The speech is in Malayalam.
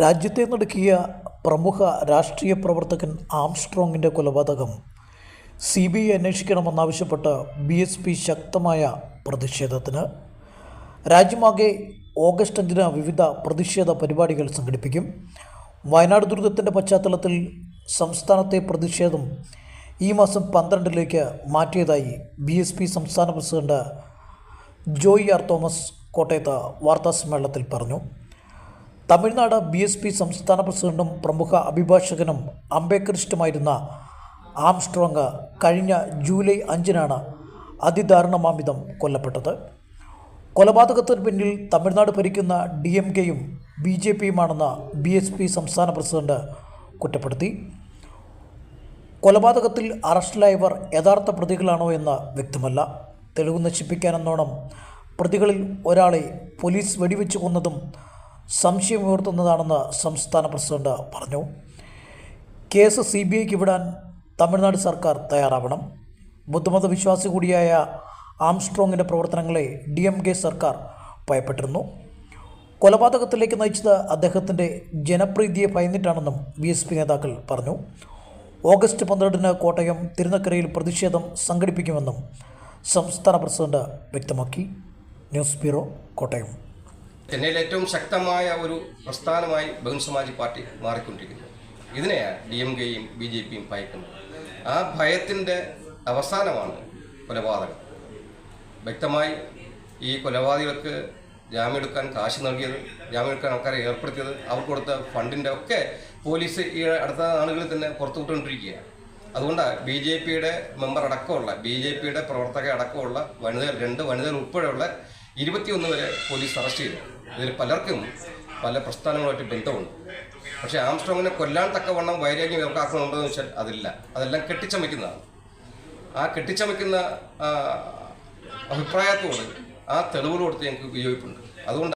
രാജ്യത്തെ നടുക്കിയ പ്രമുഖ രാഷ്ട്രീയ പ്രവർത്തകൻ ആംസ്ട്രോങ്ങിൻ്റെ കൊലപാതകം CBI അന്വേഷിക്കണമെന്നാവശ്യപ്പെട്ട് BSP ശക്തമായ പ്രതിഷേധത്തിന്. രാജ്യമാകെ ഓഗസ്റ്റ് 5 വിവിധ പ്രതിഷേധ പരിപാടികൾ സംഘടിപ്പിക്കും. വയനാട് ദുരന്തത്തിൻ്റെ പശ്ചാത്തലത്തിൽ സംസ്ഥാനത്തെ പ്രതിഷേധം ഈ മാസം 12 മാറ്റിയതായി BSP സംസ്ഥാന പ്രസിഡന്റ് ജോയി ആർ തോമസ് കോട്ടയത്ത് വാർത്താസമ്മേളനത്തിൽ പറഞ്ഞു. തമിഴ്നാട് BSP സംസ്ഥാന പ്രസിഡന്റും പ്രമുഖ അഭിഭാഷകനും അംബേദ്കറിസ്റ്റുമായിരുന്ന ആംസ്ട്രോങ് കഴിഞ്ഞ ജൂലൈ 5 അതിദാരുണമാംവിധം കൊല്ലപ്പെട്ടത്. കൊലപാതകത്തിന് പിന്നിൽ തമിഴ്നാട് ഭരിക്കുന്ന DMKയും BJPയുമാണെന്ന് BSP സംസ്ഥാന പ്രസിഡന്റ് കുറ്റപ്പെടുത്തി. കൊലപാതകത്തിൽ അറസ്റ്റിലായവർ യഥാർത്ഥ പ്രതികളാണോ എന്ന് വ്യക്തമല്ല. തെളിവ് നശിപ്പിക്കാനെന്നോണം പ്രതികളിൽ ഒരാളെ പോലീസ് വെടിവെച്ച് കൊന്നതും സംശയമുയർത്തുന്നതാണെന്ന് സംസ്ഥാന പ്രസിഡന്റ് പറഞ്ഞു. കേസ് CBIക്ക് വിടാൻ തമിഴ്നാട് സർക്കാർ തയ്യാറാവണം. ബുദ്ധമത വിശ്വാസി കൂടിയായ ആംസ്ട്രോങ്ങിൻ്റെ പ്രവർത്തനങ്ങളെ DMK സർക്കാർ ഭയപ്പെട്ടിരുന്നു. കൊലപാതകത്തിലേക്ക് നയിച്ചത് അദ്ദേഹത്തിൻ്റെ ജനപ്രീതിയെ ഭയന്നിട്ടാണെന്നും BSP നേതാക്കൾ പറഞ്ഞു. ഓഗസ്റ്റ് 12 കോട്ടയം തിരുനക്കരയിൽ പ്രതിഷേധം സംഘടിപ്പിക്കുമെന്നും സംസ്ഥാന പ്രസിഡന്റ് വ്യക്തമാക്കി. News bureau, Kottayam. ചെന്നൈയിൽ ഏറ്റവും ശക്തമായ ഒരു പ്രസ്ഥാനമായി ബഹുജൻ സമാജ് പാർട്ടി മാറിക്കൊണ്ടിരിക്കുന്നു. ഇതിനെയാണ് DMKയും BJPയും ഭയക്കുന്നത്. ആ ഭയത്തിൻ്റെ അവസാനമാണ് കൊലപാതകം. വ്യക്തമായി ഈ കൊലപാതകർക്ക് ജാമ്യമെടുക്കാൻ കാശ് നൽകിയത്, ജാമ്യമെടുക്കാൻ ആൾക്കാരെ ഏർപ്പെടുത്തിയത്, അവർക്ക് കൊടുത്ത ഫണ്ടിൻ്റെ ഒക്കെ പോലീസ് ഈ അടുത്ത നാളുകളിൽ തന്നെ പുറത്തുവിട്ടുകൊണ്ടിരിക്കുകയാണ്. അതുകൊണ്ട് BJPയുടെ മെമ്പർ അടക്കമുള്ള, BJPയുടെ പ്രവർത്തക അടക്കമുള്ള വനിതകൾ, 2 വനിതകൾ ഉൾപ്പെടെയുള്ള 21 വരെ പോലീസ് അറസ്റ്റ് ചെയ്തു. ഇതിൽ പലർക്കും പല പ്രസ്ഥാനങ്ങളുമായിട്ട് ബന്ധമുണ്ട്. പക്ഷേ ആംസ്ട്രോങ്ങിനെ കൊല്ലാൻ തക്കവണ്ണം വൈരാഗ്യം ഇവർക്കാക്കണമെന്ന് വെച്ചാൽ അതില്ല. അതെല്ലാം കെട്ടിച്ചമയ്ക്കുന്നതാണ്. ആ കെട്ടിച്ചമയ്ക്കുന്ന അഭിപ്രായത്തോട് ആ തെളിവുകൾ കൊടുത്ത് ഞങ്ങൾക്ക് വിയോജിപ്പുണ്ട്. അതുകൊണ്ട്